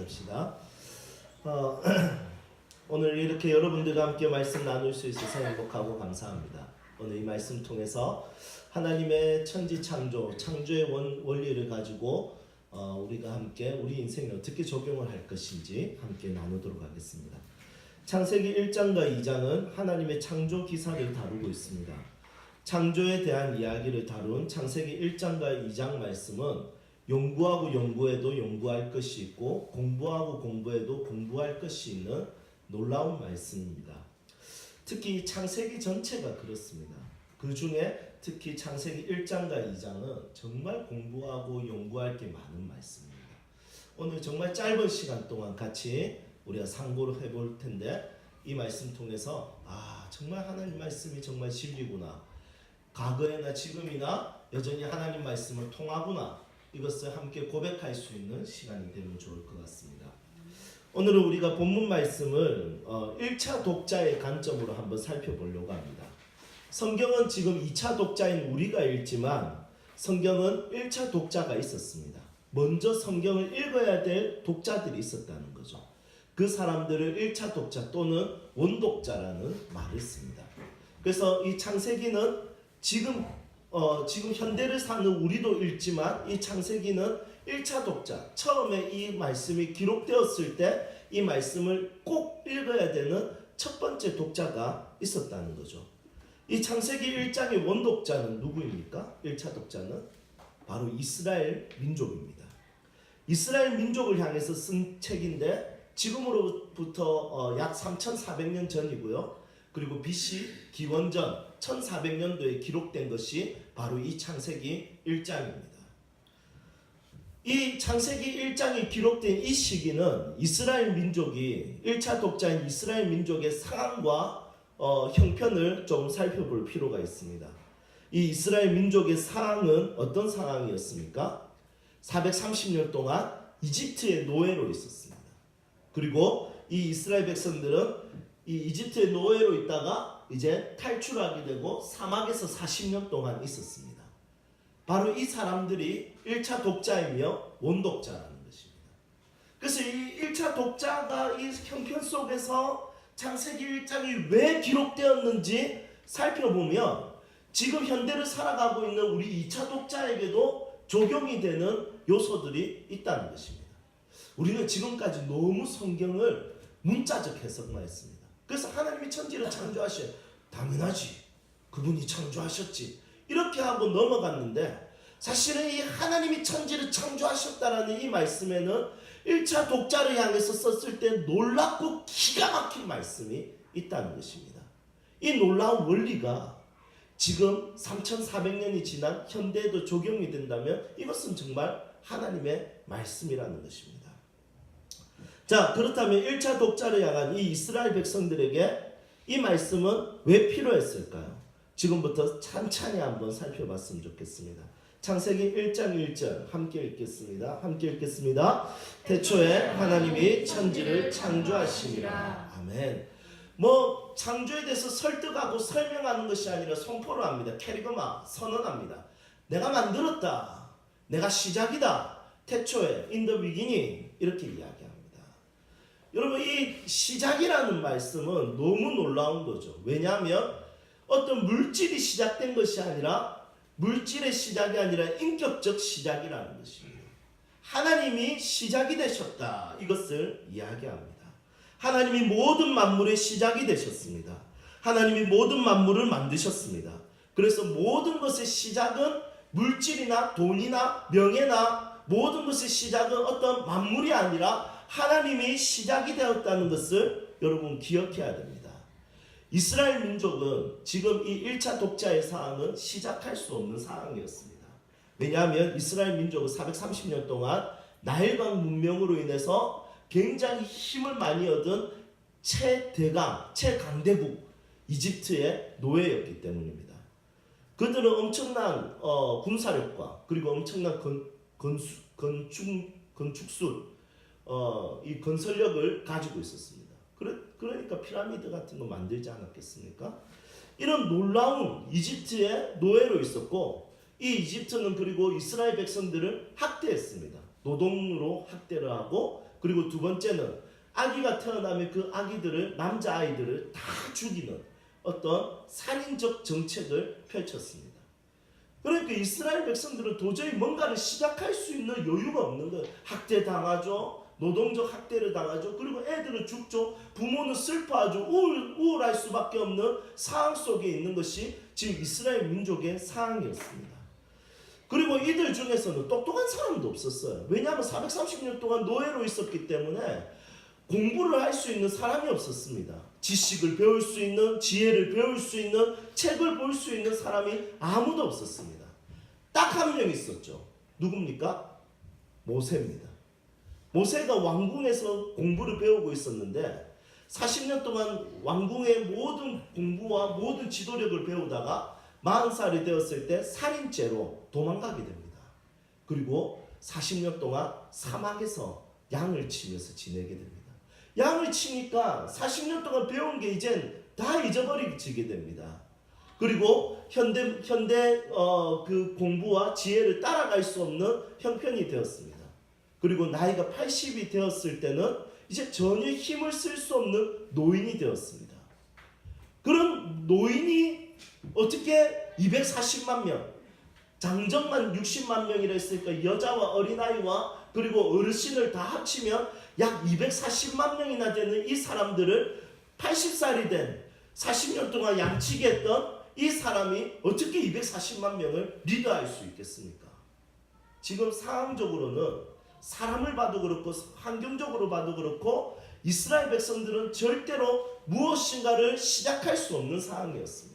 나눕시다. 오늘 이렇게 여러분들과 함께 말씀 나눌 수 있어서 행복하고 감사합니다. 오늘 이 말씀 통해서 하나님의 천지 창조의 원리를 가지고 우리가 함께 우리 인생에 어떻게 적용을 할 것인지 함께 나누도록 하겠습니다. 창세기 1장과 2장은 하나님의 창조 기사를 다루고 있습니다. 창조에 대한 이야기를 다룬 창세기 1장과 2장 말씀은 연구하고 연구해도 연구할 것이 있고 공부하고 공부해도 공부할 것이 있는 놀라운 말씀입니다. 특히 창세기 전체가 그렇습니다. 그 중에 특히 창세기 1장과 2장은 정말 공부하고 연구할 게 많은 말씀입니다. 오늘 정말 짧은 시간 동안 같이 우리가 상고를 해볼 텐데 이 말씀 통해서 정말 하나님 말씀이 정말 진리구나, 과거에나 지금이나 여전히 하나님 말씀을 통하구나, 이것을 함께 고백할 수 있는 시간이 되면 좋을 것 같습니다. 오늘은 우리가 본문 말씀을 1차 독자의 관점으로 한번 살펴보려고 합니다. 성경은 지금 2차 독자인 우리가 읽지만 성경은 1차 독자가 있었습니다. 먼저 성경을 읽어야 될 독자들이 있었다는 거죠. 그 사람들을 1차 독자 또는 원독자라는 말을 씁니다. 그래서 이 창세기는 지금 현대를 사는 우리도 읽지만 이 창세기는 1차 독자, 처음에 이 말씀이 기록되었을 때 이 말씀을 꼭 읽어야 되는 첫 번째 독자가 있었다는 거죠. 이 창세기 1장의 원독자는 누구입니까? 1차 독자는 바로 이스라엘 민족입니다. 이스라엘 민족을 향해서 쓴 책인데 지금으로부터 약 3,400년 전이고요. 그리고 BC 기원전 1400년도에 기록된 것이 바로 이 창세기 1장입니다. 이 창세기 1장이 기록된 이 시기는 이스라엘 민족이 1차 독자인 이스라엘 민족의 상황과 형편을 좀 살펴볼 필요가 있습니다. 이 이스라엘 민족의 상황은 어떤 상황이었습니까? 430년 동안 이집트의 노예로 있었습니다. 그리고 이 이스라엘 백성들은 이 이집트의 노예로 있다가 이제 탈출하게 되고 사막에서 40년 동안 있었습니다. 바로 이 사람들이 1차 독자이며 원독자라는 것입니다. 그래서 이 1차 독자가 이 형편 속에서 창세기 1장이 왜 기록되었는지 살펴보면 지금 현대를 살아가고 있는 우리 2차 독자에게도 적용이 되는 요소들이 있다는 것입니다. 우리는 지금까지 너무 성경을 문자적 해석만 했습니다. 그래서 하나님이 천지를 창조하셔, 당연하지, 그분이 창조하셨지, 이렇게 하고 넘어갔는데 사실은 이 하나님이 천지를 창조하셨다라는 이 말씀에는 1차 독자를 향해서 썼을 때 놀랍고 기가 막힌 말씀이 있다는 것입니다. 이 놀라운 원리가 지금 3,400년이 지난 현대에도 적용이 된다면 이것은 정말 하나님의 말씀이라는 것입니다. 자, 그렇다면 1차 독자를 향한 이 이스라엘 백성들에게 이 말씀은 왜 필요했을까요? 지금부터 찬찬히 한번 살펴봤으면 좋겠습니다. 창세기 1장 1절 함께 읽겠습니다. 태초에 하나님이 천지를 창조하시니라. 아멘. 창조에 대해서 설득하고 설명하는 것이 아니라 선포를 합니다. 캐리그마, 선언합니다. 내가 만들었다. 내가 시작이다. 태초에, in the beginning, 이렇게 이야기합니다. 여러분, 이 시작이라는 말씀은 너무 놀라운 거죠. 왜냐하면 어떤 물질이 시작된 것이 아니라 물질의 시작이 아니라 인격적 시작이라는 것입니다. 하나님이 시작이 되셨다, 이것을 이야기합니다. 하나님이 모든 만물의 시작이 되셨습니다. 하나님이 모든 만물을 만드셨습니다. 그래서 모든 것의 시작은 물질이나 돈이나 명예나 모든 것의 시작은 어떤 만물이 아니라 하나님이 시작이 되었다는 것을 여러분 기억해야 됩니다. 이스라엘 민족은 지금 이 1차 독자의 상황은 시작할 수 없는 상황이었습니다. 왜냐하면 이스라엘 민족은 430년 동안 나일강 문명으로 인해서 굉장히 힘을 많이 얻은 최강대국 이집트의 노예였기 때문입니다. 그들은 엄청난 군사력과 그리고 엄청난 건축술, 이 건설력을 가지고 있었습니다. 그러니까 피라미드 같은 거 만들지 않았겠습니까? 이런 놀라운 이집트의 노예로 있었고, 이 이집트는 그리고 이스라엘 백성들을 학대했습니다. 노동으로 학대를 하고 그리고 두 번째는 아기가 태어나면 그 아기들을, 남자아이들을 다 죽이는 어떤 살인적 정책을 펼쳤습니다. 그러니까 이스라엘 백성들은 도저히 뭔가를 시작할 수 있는 여유가 없는 거예요. 학대당하죠. 노동적 학대를 당하죠. 그리고 애들은 죽죠. 부모는 슬퍼하죠. 우울할 수밖에 없는 상황 속에 있는 것이 지금 이스라엘 민족의 상황이었습니다. 그리고 이들 중에서는 똑똑한 사람도 없었어요. 왜냐하면 430년 동안 노예로 있었기 때문에 공부를 할 수 있는 사람이 없었습니다. 지식을 배울 수 있는, 지혜를 배울 수 있는, 책을 볼 수 있는 사람이 아무도 없었습니다. 딱 한 명 있었죠. 누굽니까? 모세입니다. 모세가 왕궁에서 공부를 배우고 있었는데 40년 동안 왕궁의 모든 공부와 모든 지도력을 배우다가 40살이 되었을 때 살인죄로 도망가게 됩니다. 그리고 40년 동안 사막에서 양을 치면서 지내게 됩니다. 양을 치니까 40년 동안 배운 게 이젠 다 잊어버리게 됩니다. 그리고 현대 그 공부와 지혜를 따라갈 수 없는 형편이 되었습니다. 그리고 나이가 80이 되었을 때는 이제 전혀 힘을 쓸 수 없는 노인이 되었습니다. 그런 노인이 어떻게 240만 명, 장정만 60만 명이라 했으니까 여자와 어린아이와 그리고 어르신을 다 합치면 약 240만 명이나 되는 이 사람들을 80살이 된 40년 동안 양치기 했던 이 사람이 어떻게 240만 명을 리드할 수 있겠습니까? 지금 상황적으로는 사람을 봐도 그렇고 환경적으로 봐도 그렇고 이스라엘 백성들은 절대로 무엇인가를 시작할 수 없는 상황이었습니다.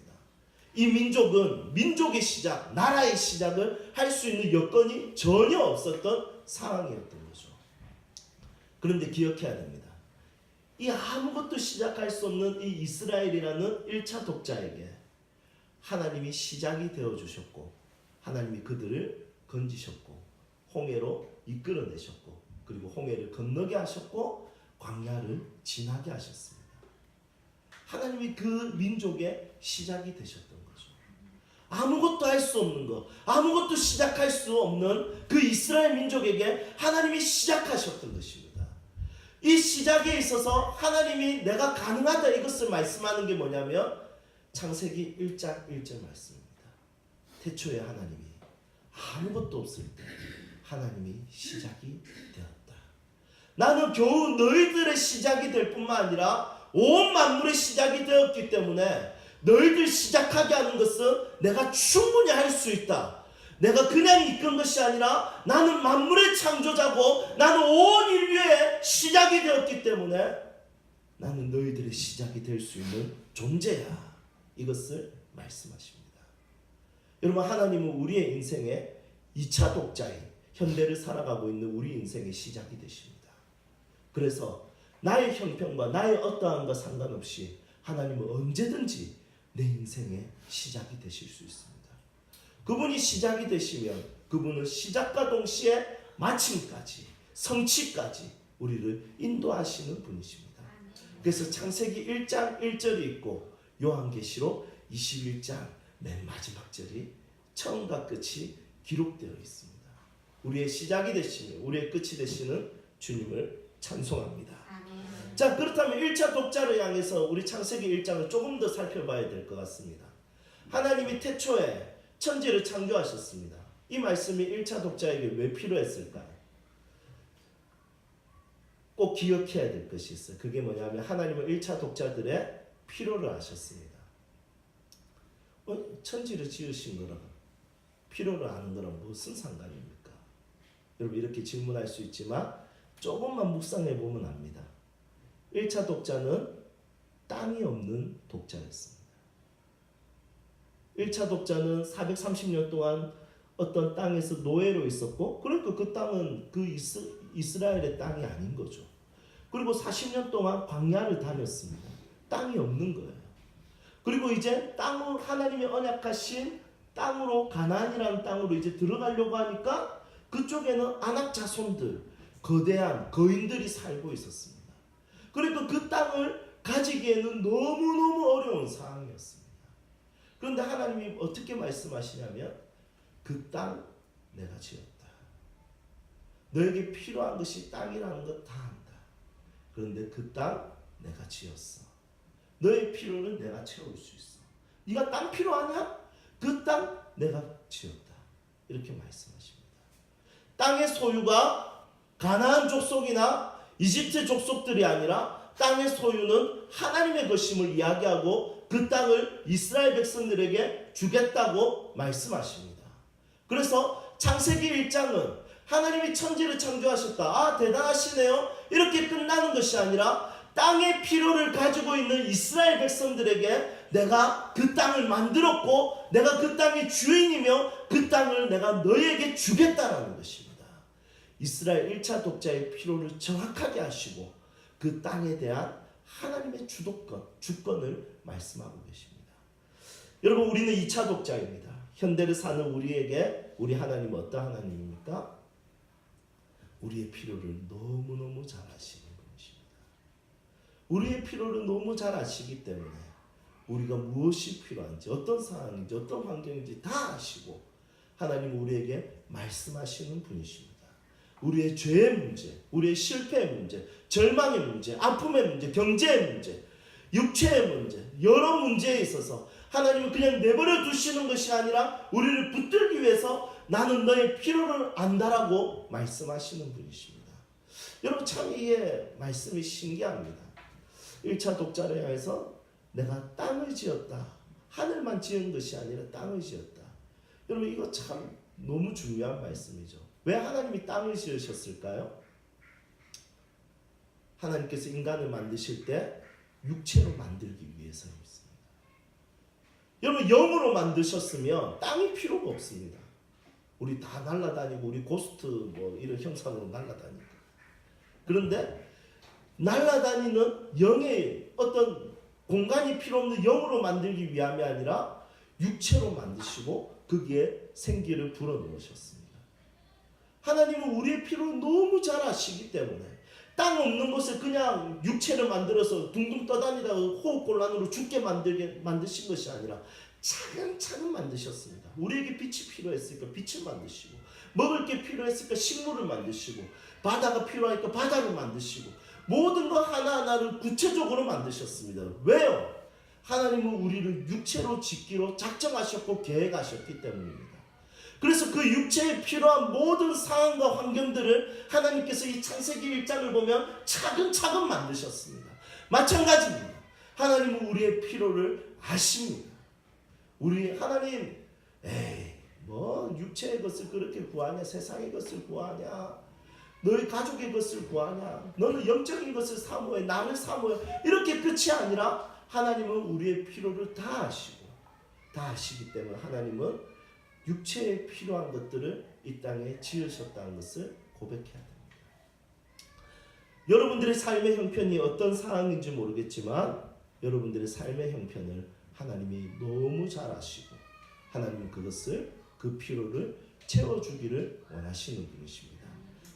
이 민족은 민족의 시작, 나라의 시작을 할 수 있는 여건이 전혀 없었던 상황이었던 거죠. 그런데 기억해야 됩니다. 이 아무것도 시작할 수 없는 이 이스라엘이라는 1차 독자에게 하나님이 시작이 되어주셨고 하나님이 그들을 건지셨고 홍해로 이끌어내셨고 그리고 홍해를 건너게 하셨고 광야를 지나게 하셨습니다. 하나님이 그 민족의 시작이 되셨던 거죠. 아무것도 할 수 없는 것, 아무것도 시작할 수 없는 그 이스라엘 민족에게 하나님이 시작하셨던 것입니다. 이 시작에 있어서 하나님이 내가 가능하다 이것을 말씀하는 게 뭐냐면 창세기 1장 1절 말씀입니다. 태초에 하나님이 아무것도 없을 때 하나님이 시작이 되었다. 나는 겨우 너희들의 시작이 될 뿐만 아니라 온 만물의 시작이 되었기 때문에 너희들 시작하게 하는 것은 내가 충분히 할 수 있다. 내가 그냥 이끈 것이 아니라 나는 만물의 창조자고 나는 온 인류의 시작이 되었기 때문에 나는 너희들의 시작이 될 수 있는 존재야. 이것을 말씀하십니다. 여러분, 하나님은 우리의 인생의 2차 독자인 현대를 살아가고 있는 우리 인생의 시작이 되십니다. 그래서 나의 형편과 나의 어떠함과 상관없이 하나님은 언제든지 내 인생의 시작이 되실 수 있습니다. 그분이 시작이 되시면 그분은 시작과 동시에 마침까지 성취까지 우리를 인도하시는 분이십니다. 그래서 창세기 1장 1절이 있고 요한계시록 21장 맨 마지막 절이 처음과 끝이 기록되어 있습니다. 우리의 시작이 되시며 우리의 끝이 되시는 주님을 찬송합니다. 아멘. 자, 그렇다면 1차 독자를 향해서 우리 창세기 1장을 조금 더 살펴봐야 될 것 같습니다. 하나님이 태초에 천지를 창조하셨습니다. 이 말씀이 1차 독자에게 왜 필요했을까요? 꼭 기억해야 될 것이 있어요. 그게 뭐냐면 하나님은 1차 독자들의 필요를 아셨습니다. 천지를 지으신 거랑 필요를 아는 거랑 무슨 상관입니까? 여러분, 이렇게 질문할 수 있지만 조금만 묵상해 보면 압니다. 1차 독자는 땅이 없는 독자였습니다. 1차 독자는 430년 동안 어떤 땅에서 노예로 있었고, 그러니까 그 땅은 그 이스라엘의 땅이 아닌 거죠. 그리고 40년 동안 광야를 다녔습니다. 땅이 없는 거예요. 그리고 이제 땅을 하나님이 언약하신 땅으로, 가나안이라는 땅으로 이제 들어가려고 하니까 그쪽에는 아낙 자손들, 거대한 거인들이 살고 있었습니다. 그러니까 그 땅을 가지기에는 너무너무 어려운 상황이었습니다. 그런데 하나님이 어떻게 말씀하시냐면 그 땅 내가 지었다. 너에게 필요한 것이 땅이라는 것 다 안다. 그런데 그 땅 내가 지었어. 너의 필요는 내가 채울 수 있어. 네가 땅 필요하냐? 그 땅 내가 지었다. 이렇게 말씀하십니다. 땅의 소유가 가나안 족속이나 이집트 족속들이 아니라 땅의 소유는 하나님의 것임을 이야기하고 그 땅을 이스라엘 백성들에게 주겠다고 말씀하십니다. 그래서 창세기 1장은 하나님이 천지를 창조하셨다. 아, 대단하시네요. 이렇게 끝나는 것이 아니라 땅의 필요를 가지고 있는 이스라엘 백성들에게 내가 그 땅을 만들었고 내가 그 땅의 주인이며 그 땅을 내가 너희에게 주겠다라는 것입니다. 이스라엘 1차 독자의 필요를 정확하게 하시고 그 땅에 대한 하나님의 주권을 말씀하고 계십니다. 여러분, 우리는 2차 독자입니다. 현대를 사는 우리에게 우리 하나님은 어떤 하나님입니까? 우리의 필요를 너무너무 잘 아시는 분이십니다. 우리의 필요를 너무 잘 아시기 때문에 우리가 무엇이 필요한지, 어떤 상황인지, 어떤 환경인지 다 아시고 하나님은 우리에게 말씀하시는 분이십니다. 우리의 죄의 문제, 우리의 실패의 문제, 절망의 문제, 아픔의 문제, 경제의 문제, 육체의 문제, 여러 문제에 있어서 하나님은 그냥 내버려 두시는 것이 아니라 우리를 붙들기 위해서 나는 너의 필요를 안다라고 말씀하시는 분이십니다. 여러분, 참 이게 말씀이 신기합니다. 1차 독자를 향해서 내가 땅을 지었다. 하늘만 지은 것이 아니라 땅을 지었다. 여러분, 이거 참 너무 중요한 말씀이죠. 왜 하나님이 땅을 지으셨을까요? 하나님께서 인간을 만드실 때 육체로 만들기 위해서였습니다. 여러분, 영으로 만드셨으면 땅이 필요가 없습니다. 우리 다 날아다니고 우리 고스트 뭐 이런 형상으로 날아다니고. 그런데 날아다니는 영의 어떤 공간이 필요 없는 영으로 만들기 위함이 아니라 육체로 만드시고 거기에 생기를 불어넣으셨습니다. 하나님은 우리의 필요를 너무 잘 아시기 때문에 땅 없는 곳에 그냥 육체를 만들어서 둥둥 떠다니다가 호흡곤란으로 죽게 만드신 것이 아니라 차근차근 만드셨습니다. 우리에게 빛이 필요했으니까 빛을 만드시고, 먹을 게 필요했으니까 식물을 만드시고, 바다가 필요하니까 바다를 만드시고, 모든 것 하나하나를 구체적으로 만드셨습니다. 왜요? 하나님은 우리를 육체로 짓기로 작정하셨고 계획하셨기 때문입니다. 그래서 그 육체에 필요한 모든 상황과 환경들을 하나님께서 이 창세기 1장을 보면 차근차근 만드셨습니다. 마찬가지입니다. 하나님은 우리의 필요를 아십니다. 우리 하나님, 뭐 육체의 것을 그렇게 구하냐, 세상의 것을 구하냐, 너희 가족의 것을 구하냐, 너는 영적인 것을 사모해, 나를 사모해, 이렇게 끝이 아니라 하나님은 우리의 필요를 다 아시고, 다 아시기 때문에 하나님은 육체에 필요한 것들을 이 땅에 지으셨다는 것을 고백해야 됩니다. 여러분들의 삶의 형편이 어떤 상황인지 모르겠지만 여러분들의 삶의 형편을 하나님이 너무 잘 아시고 하나님은 그것을, 그 필요를 채워주기를 원하시는 분이십니다.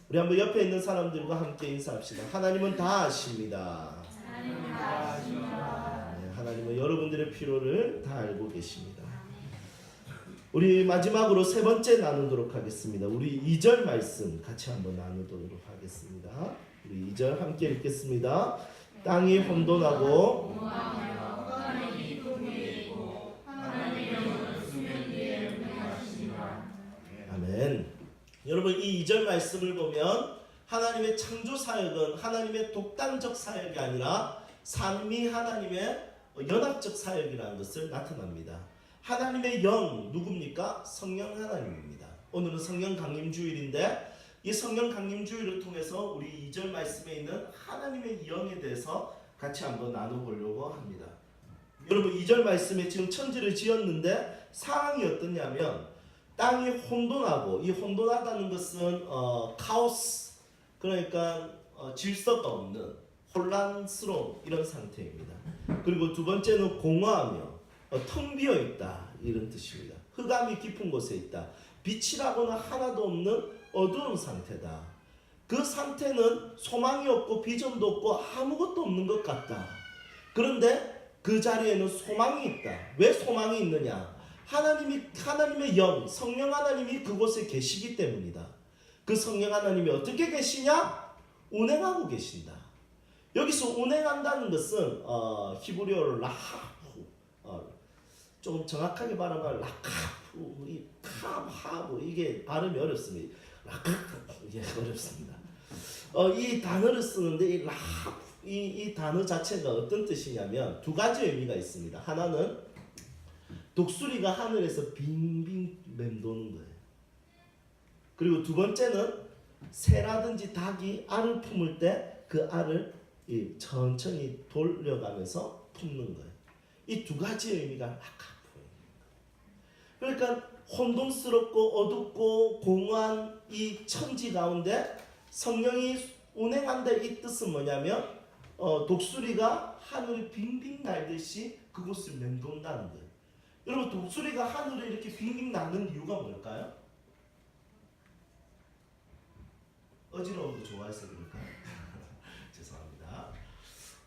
우리 한번 옆에 있는 사람들과 함께 인사합시다. 하나님은 다 아십니다. 네, 하나님은 여러분들의 필요를 다 알고 계십니다. 우리 마지막으로 세 번째 나누도록 하겠습니다. 우리 2절 말씀 같이 한번 나누도록 하겠습니다. 우리 2절 함께 읽겠습니다. 땅이 혼돈하고 아멘. 여러분, 이 2절 말씀을 보면 하나님의 창조 사역은 하나님의 독단적 사역이 아니라 삼위 하나님의 연합적 사역이라는 것을 나타납니다. 하나님의 영 누굽니까? 성령 하나님입니다. 오늘은 성령 강림주일인데 이 성령 강림주일을 통해서 우리 2절 말씀에 있는 하나님의 영에 대해서 같이 한번 나눠보려고 합니다. 여러분, 2절 말씀에 지금 천지를 지었는데 상황이 어떠냐면 땅이 혼돈하고, 이 혼돈하다는 것은 카오스, 그러니까 질서가 없는 혼란스러운 이런 상태입니다. 그리고 두 번째는 공허하며 텅 비어 있다, 이런 뜻입니다. 흑암이 깊은 곳에 있다. 빛이라고는 하나도 없는 어두운 상태다. 그 상태는 소망이 없고 비전도 없고 아무것도 없는 것 같다. 그런데 그 자리에는 소망이 있다. 왜 소망이 있느냐? 하나님의 영, 성령 하나님이 그곳에 계시기 때문이다. 그 성령 하나님이 어떻게 계시냐? 운행하고 계신다. 여기서 운행한다는 것은 히브리어로 라하프, 좀 정확하게 말하면 라카프, 이 카하브, 이게 발음이 어렵습니다. 라카프, 이게 어렵습니다. 이 단어를 쓰는데 이 라하프, 이 단어 자체가 어떤 뜻이냐면 두 가지 의미가 있습니다. 하나는 독수리가 하늘에서 빙빙 맴도는 거예요. 그리고 두 번째는 새라든지 닭이 알을 품을 때 그 알을 천천히 돌려가면서 품는 거예요. 이 두 가지 의미가 라카프입니다. 그러니까 혼돈스럽고 어둡고 공허한 이 천지 가운데 성령이 운행한다, 이 뜻은 뭐냐면 독수리가 하늘을 빙빙 날듯이 그곳을 맴돈다는 거예요. 여러분, 독수리가 하늘을 이렇게 빙빙 나는 이유가 뭘까요? 어지러운 거 좋아해서 그럴까요? 죄송합니다.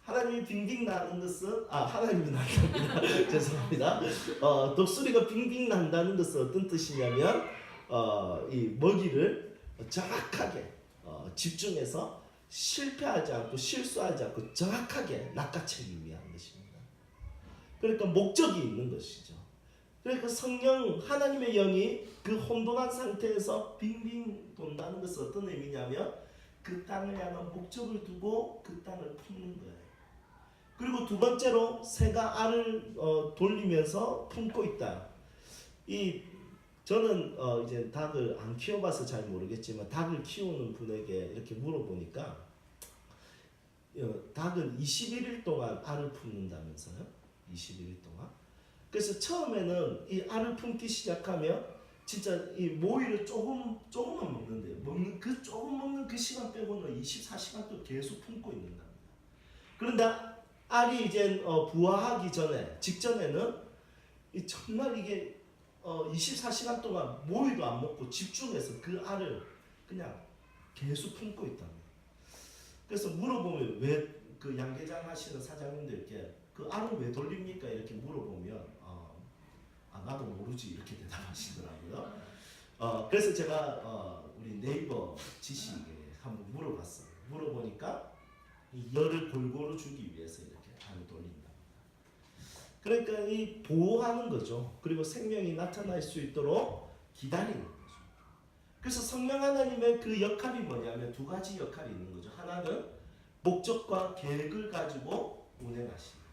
하나님이 빙빙 나는 것은 하나님이 난답니다. 죄송합니다. 독수리가 빙빙 난다는 것은 어떤 뜻이냐면 이 먹이를 정확하게 집중해서 실패하지 않고 실수하지 않고 정확하게 낚아채기 위한 것입니다. 그러니까 목적이 있는 것이죠. 그러니까 성령 하나님의 영이 그 혼돈한 상태에서 빙빙 돈다는 것은 어떤 의미냐면 그 땅을 향한 목적을 두고 그 땅을 품는 거예요. 그리고 두 번째로 새가 알을 돌리면서 품고 있다. 저는 이제 닭을 안 키워봐서 잘 모르겠지만 닭을 키우는 분에게 이렇게 물어보니까 닭은 21일 동안 알을 품는다면서요. 21일 동안. 그래서 처음에는 이 알을 품기 시작하면 진짜 이 모이를 조금만 먹는데요. 조금 먹는 그 시간 빼고는 24시간 또 계속 품고 있는 겁니다. 그런데 알이 이제 부화하기 직전에는 정말 이게 24시간 동안 모이도 안 먹고 집중해서 그 알을 그냥 계속 품고 있답니다. 그래서 물어보면 왜 그 양계장 하시는 사장님들께 그 알을 왜 돌립니까? 이렇게 물어보면 나도 모르지 이렇게 대답하시더라고요. 그래서 제가 우리 네이버 지식에 한번 물어봤어요. 물어보니까 이 열을 골고루 주기 위해서 이렇게 알을 돌린다. 그러니까 이 보호하는 거죠. 그리고 생명이 나타날 수 있도록 기다리는 거죠. 그래서 성령 하나님의 그 역할이 뭐냐면 두 가지 역할이 있는 거죠. 하나는 목적과 계획을 가지고 운행하시는.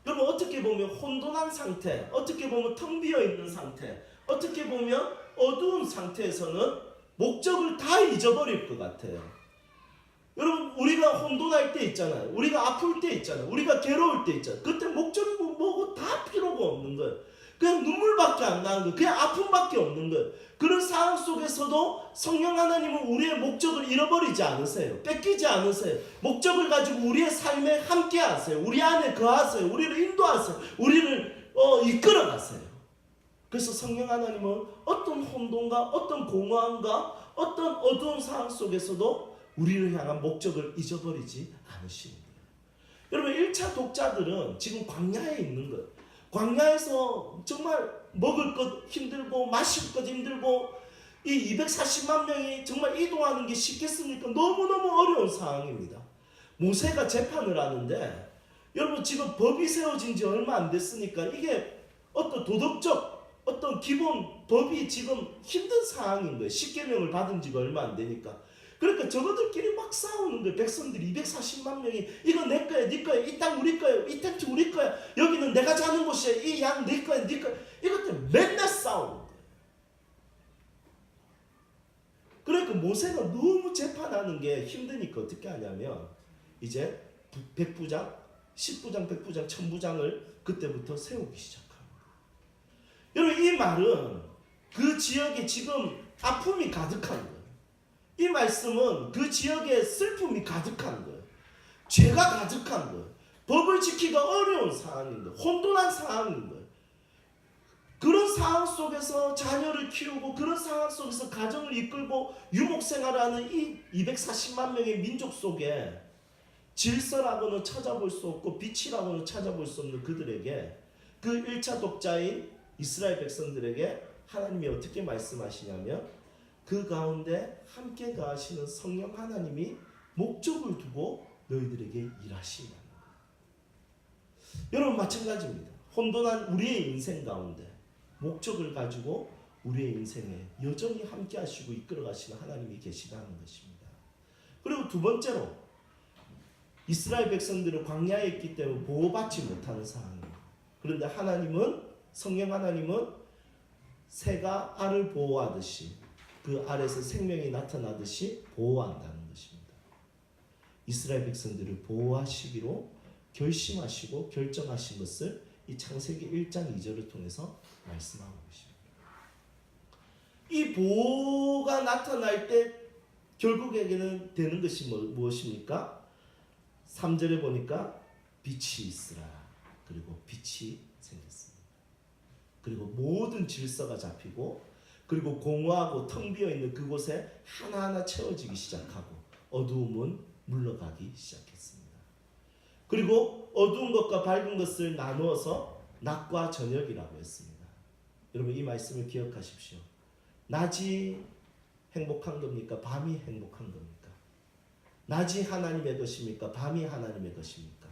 여러분, 어떻게 보면 혼돈한 상태, 어떻게 보면 텅 비어 있는 상태, 어떻게 보면 어두운 상태에서는 목적을 다 잊어버릴 것 같아요. 여러분, 우리가 혼돈할 때 있잖아요. 우리가 아플 때 있잖아요. 우리가 괴로울 때 있잖아요. 그때 목적이고 뭐고 다 필요가 없는 거예요. 그냥 눈물밖에 안 나는 거예요. 그냥 아픔밖에 없는 거예요. 그런 상황 속에서도 성령 하나님은 우리의 목적을 잃어버리지 않으세요. 뺏기지 않으세요. 목적을 가지고 우리의 삶에 함께 하세요. 우리 안에 거하세요. 우리를 인도하세요. 우리를 이끌어 가세요. 그래서 성령 하나님은 어떤 혼돈과 어떤 공허함과 어떤 어두운 상황 속에서도 우리를 향한 목적을 잊어버리지 않으시는 거예요. 여러분, 1차 독자들은 지금 광야에 있는 거예요. 광야에서 정말 먹을 것 힘들고 마실 것 힘들고 이 240만 명이 정말 이동하는 게 쉽겠습니까? 너무너무 어려운 상황입니다. 모세가 재판을 하는데 여러분, 지금 법이 세워진 지 얼마 안 됐으니까 이게 어떤 도덕적 어떤 기본 법이 지금 힘든 상황인 거예요. 10계명을 받은 지가 얼마 안 되니까. 그러니까 저거들끼리 막 싸우는 거예요. 백성들이 240만 명이 이거 내 거야, 네 거야, 이 땅 우리 거야, 이 텐트 우리 거야, 여기는 내가 자는 곳이야, 이 양 네 거야, 네 거야. 이것들 맨날 싸우는 거예요. 그러니까 모세가 너무 재판하는 게 힘드니까 어떻게 하냐면 이제 백부장, 10부장, 백부장, 천부장을 그때부터 세우기 시작합니다. 여러분, 이 말은 그 지역에 지금 아픔이 가득한 거예요. 이 말씀은 그 지역에 슬픔이 가득한 거예요. 죄가 가득한 거예요. 법을 지키기가 어려운 상황인 거예요. 혼돈한 상황인 거예요. 그런 상황 속에서 자녀를 키우고 그런 상황 속에서 가정을 이끌고 유목생활하는 이 240만 명의 민족 속에 질서라고는 찾아볼 수 없고 빛이라고는 찾아볼 수 없는 그들에게, 그 1차 독자인 이스라엘 백성들에게 하나님이 어떻게 말씀하시냐면 그 가운데 함께 가시는 성령 하나님이 목적을 두고 너희들에게 일하신다는 거예요. 여러분 마찬가지입니다. 혼돈한 우리의 인생 가운데 목적을 가지고 우리의 인생에 여전히 함께 하시고 이끌어 가시는 하나님이 계시다는 것입니다. 그리고 두 번째로 이스라엘 백성들은 광야에 있기 때문에 보호받지 못하는 상황입니다. 그런데 하나님은, 성령 하나님은 새가 알을 보호하듯이 그 알에서 생명이 나타나듯이 보호한다는 것입니다. 이스라엘 백성들을 보호하시기로 결심하시고 결정하신 것을 이 창세기 1장 2절을 통해서 말씀하고 계십니다. 이 보호가 나타날 때 결국에는 되는 것이 무엇입니까? 3절에 보니까 빛이 있으라. 그리고 빛이 생겼습니다. 그리고 모든 질서가 잡히고, 그리고 공허하고 텅 비어 있는 그곳에 하나하나 채워지기 시작하고 어두움은 물러가기 시작했습니다. 그리고 어두운 것과 밝은 것을 나누어서 낮과 저녁이라고 했습니다. 여러분 이 말씀을 기억하십시오. 낮이 행복한 겁니까? 밤이 행복한 겁니까? 낮이 하나님의 것입니까? 밤이 하나님의 것입니까?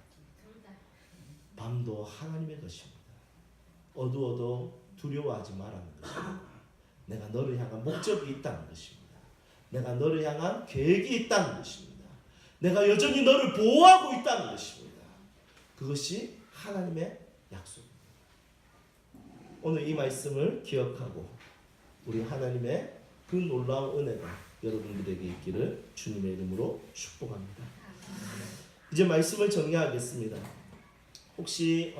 밤도 하나님의 것입니다. 어두워도 두려워하지 말라는 것입니다. 내가 너를 향한 목적이 있다는 것입니다. 내가 너를 향한 계획이 있다는 것입니다. 내가 여전히 너를 보호하고 있다는 것입니다. 그것이 하나님의 약속입니다. 오늘 이 말씀을 기억하고 우리 하나님의 그 놀라운 은혜가 여러분들에게 있기를 주님의 이름으로 축복합니다. 이제 말씀을 정리하겠습니다. 혹시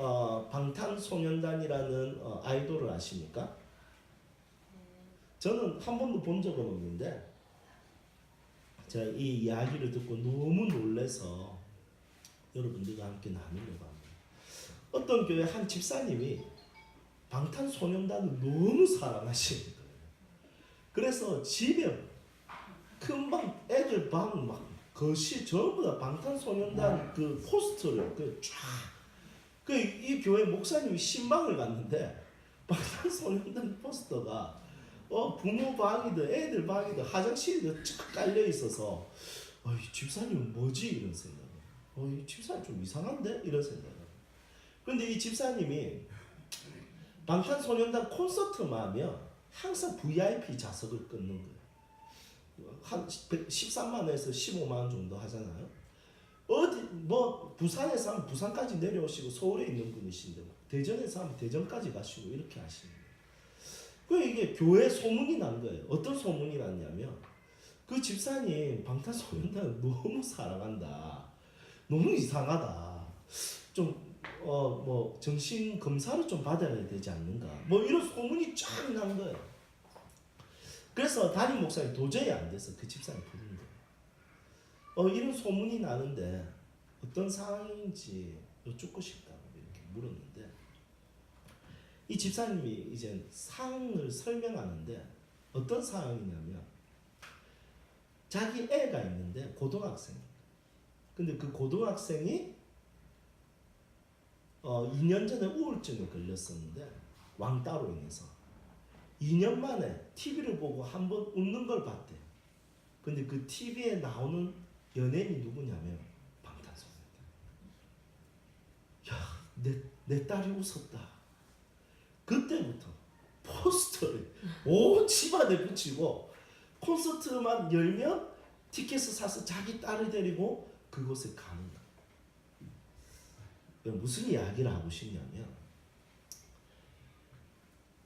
방탄소년단이라는 아이돌을 아십니까? 저는 한 번도 본 적은 없는데 제가 이 이야기를 듣고 너무 놀라서 여러분들과 함께 나누려고 합니다. 어떤 교회 한 집사님이 방탄소년단을 너무 사랑하시는 거예요. 그래서 집에 큰 방, 애들 방 막 거실 전부 다 방탄소년단 그 포스터를 이 교회 목사님이 신방을 갔는데 방탄소년단 포스터가 부모 방이든 애들 방이든 화장실이든 쫙 깔려 있어서 이 집사님은 뭐지? 이런 생각을. 이 집사님 좀 이상한데? 이런 생각을. 그런데 이 집사님이 방탄소년단 콘서트만 하면 항상 VIP 좌석을 끊는 거예요. 한 13만원에서 15만원 정도 하잖아요. 부산에서 하면 부산까지 내려오시고 서울에 있는 분이신데 대전에서 하면 대전까지 가시고 이렇게 하시는 거예요. 이게 교회 소문이 난 거예요. 어떤 소문이 났냐면 그 집사님 방탄소년단을 너무 사랑한다. 너무 이상하다. 좀 정신 검사를 좀 받아야 되지 않는가. 이런 소문이 쫙 난 거예요. 그래서 담임 목사님 도저히 안 돼서 그 집사님 부른 거예요. 이런 소문이 나는데 어떤 상황인지 여쭙고 싶다고 이렇게 물었는데 이 집사님이 이제 상황을 설명하는데 어떤 상황이냐면 자기 애가 있는데 고등학생. 근데 그 고등학생이 2년 전에 우울증에 걸렸었는데 왕따로 인해서 2년 만에 TV를 보고 한번 웃는 걸 봤대. 근데 그 TV에 나오는 연예인이 누구냐면 방탄소년단. 내 딸이 웃었다. 그때부터 포스터를 온 집안에 붙이고 콘서트만 열면 티켓을 사서 자기 딸을 데리고 그곳에 가는 거예요. 무슨 이야기를 하고 싶냐면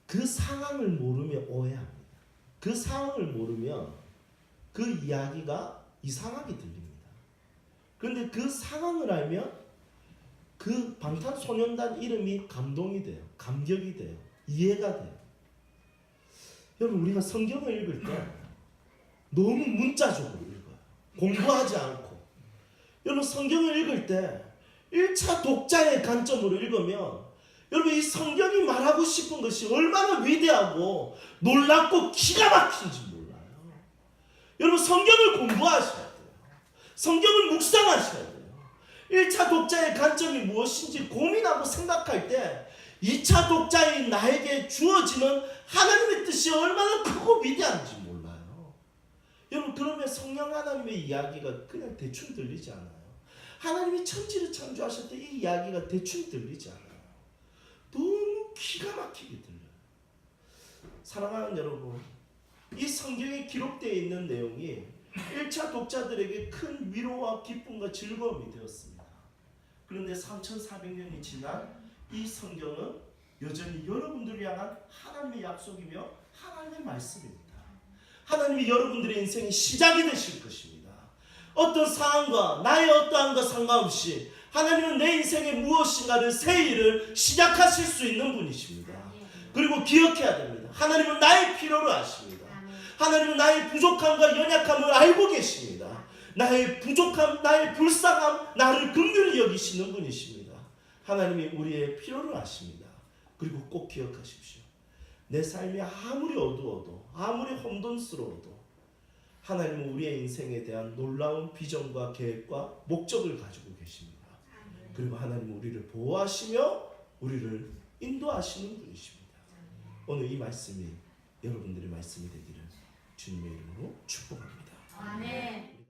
그 상황을 모르면 오해합니다. 그 상황을 모르면 그 이야기가 이상하게 들립니다. 그런데 그 상황을 알면 그 방탄소년단 이름이 감동이 돼요. 감격이 돼요. 이해가 돼요. 여러분 우리가 성경을 읽을 때 너무 문자적으로 읽어요. 공부하지 않고. 여러분 성경을 읽을 때 1차 독자의 관점으로 읽으면 여러분 이 성경이 말하고 싶은 것이 얼마나 위대하고 놀랍고 기가 막힌지 몰라요. 여러분 성경을 공부하셔야 돼요. 성경을 묵상하셔야 돼요. 1차 독자의 관점이 무엇인지 고민하고 생각할 때 2차 독자인 나에게 주어지는 하나님의 뜻이 얼마나 크고 위대한지 몰라요. 여러분 그러면 성령 하나님의 이야기가 그냥 대충 들리지 않아요. 하나님이 천지를 창조하실 때 이 이야기가 대충 들리지 않아요. 너무 기가 막히게 들려요. 사랑하는 여러분, 이 성경에 기록되어 있는 내용이 1차 독자들에게 큰 위로와 기쁨과 즐거움이 되었습니다. 그런데 3400년이 지난 이 성경은 여전히 여러분들을 향한 하나님의 약속이며 하나님의 말씀입니다. 하나님이 여러분들의 인생의 시작이 되실 것입니다. 어떤 상황과 나의 어떠함과 상관없이 하나님은 내 인생의 무엇인가를 새 일을 시작하실 수 있는 분이십니다. 그리고 기억해야 됩니다. 하나님은 나의 필요를 아십니다. 하나님은 나의 부족함과 연약함을 알고 계십니다. 나의 부족함, 나의 불쌍함, 나를 긍휼히 여기시는 분이십니다. 하나님이 우리의 필요를 아십니다. 그리고 꼭 기억하십시오. 내 삶이 아무리 어두워도 아무리 혼돈스러워도 하나님은 우리의 인생에 대한 놀라운 비전과 계획과 목적을 가지고 계십니다. 그리고 하나님은 우리를 보호하시며 우리를 인도하시는 분이십니다. 오늘 이 말씀이 여러분들의 말씀이 되기를 주님의 이름으로 축복합니다. 아멘.